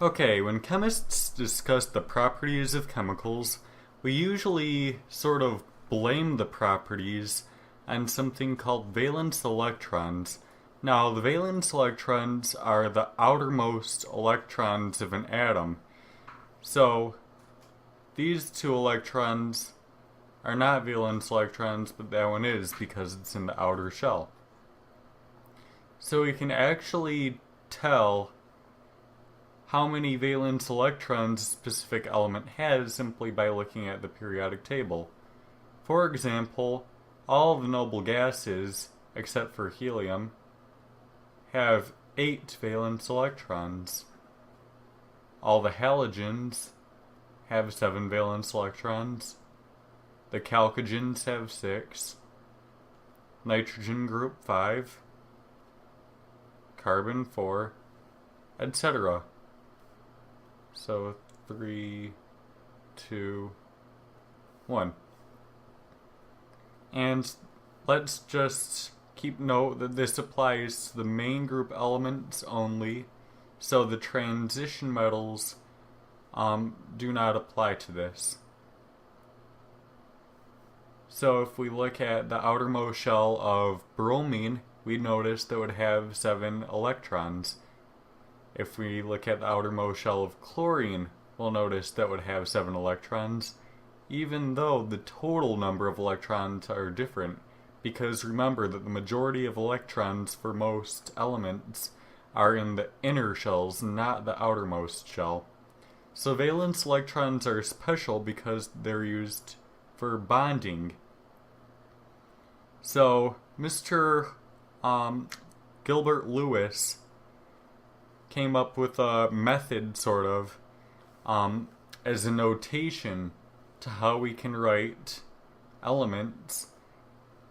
Okay, when chemists discuss the properties of chemicals, we usually sort of blame the properties on something called valence electrons. Now, the valence electrons are the outermost electrons of an atom. So, these two electrons are not valence electrons, but that one is because it's in the outer shell. So we can actually tell how many valence electrons a specific element has simply by looking at the periodic table. For example, all the noble gases, except for helium, have 8 valence electrons. All the halogens have 7 valence electrons. The chalcogens have 6. Nitrogen group 5. Carbon 4. Etc. So 3, 2, 1. And let's just keep note that this applies to the main group elements only, so the transition metals do not apply to this. So if we look at the outermost shell of bromine, we notice that it would have 7 electrons. If we look at the outermost shell of chlorine, we'll notice that it would have 7 electrons, even though the total number of electrons are different, because remember that the majority of electrons for most elements are in the inner shells, not the outermost shell. So valence electrons are special because they're used for bonding. So Mr. Gilbert Lewis came up with a method, sort of, as a notation to how we can write elements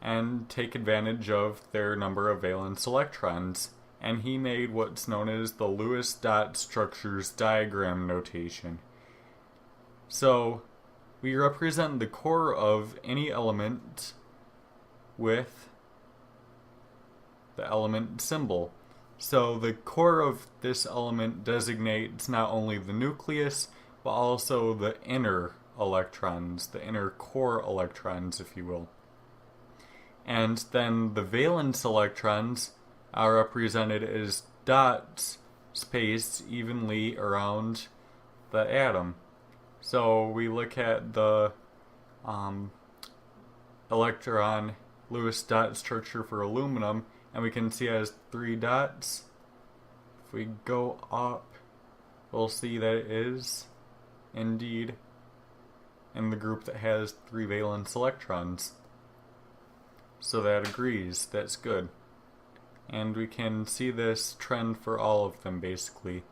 and take advantage of their number of valence electrons. And he made what's known as the Lewis dot structures diagram notation. So we represent the core of any element with the element symbol. So the core of this element designates not only the nucleus, but also the inner electrons, the inner core electrons, if you will. And then the valence electrons are represented as dots spaced evenly around the atom. So we look at the electron Lewis dot structure for aluminum, and we can see it has 3 dots. If we go up, we'll see that it is indeed in the group that has 3 valence electrons. So that agrees, that's good. And we can see this trend for all of them, basically.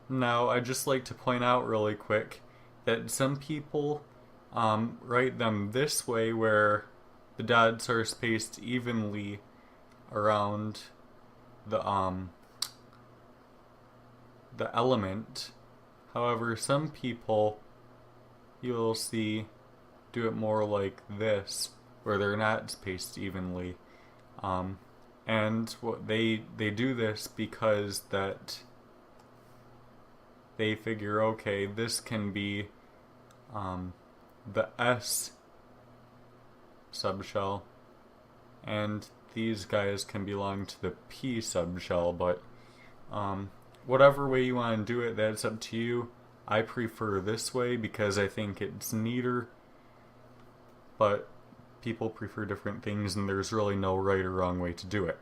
Now, I'd just like to point out really quick that some people write them this way, where the dots are spaced evenly around the element. However, some people, you'll see, do it more like this, where they're not spaced evenly. And what they do this because that they figure, okay, this can be the S subshell, and these guys can belong to the P subshell, but whatever way you want to do it, that's up to you. I prefer this way because I think it's neater, but people prefer different things, and there's really no right or wrong way to do it.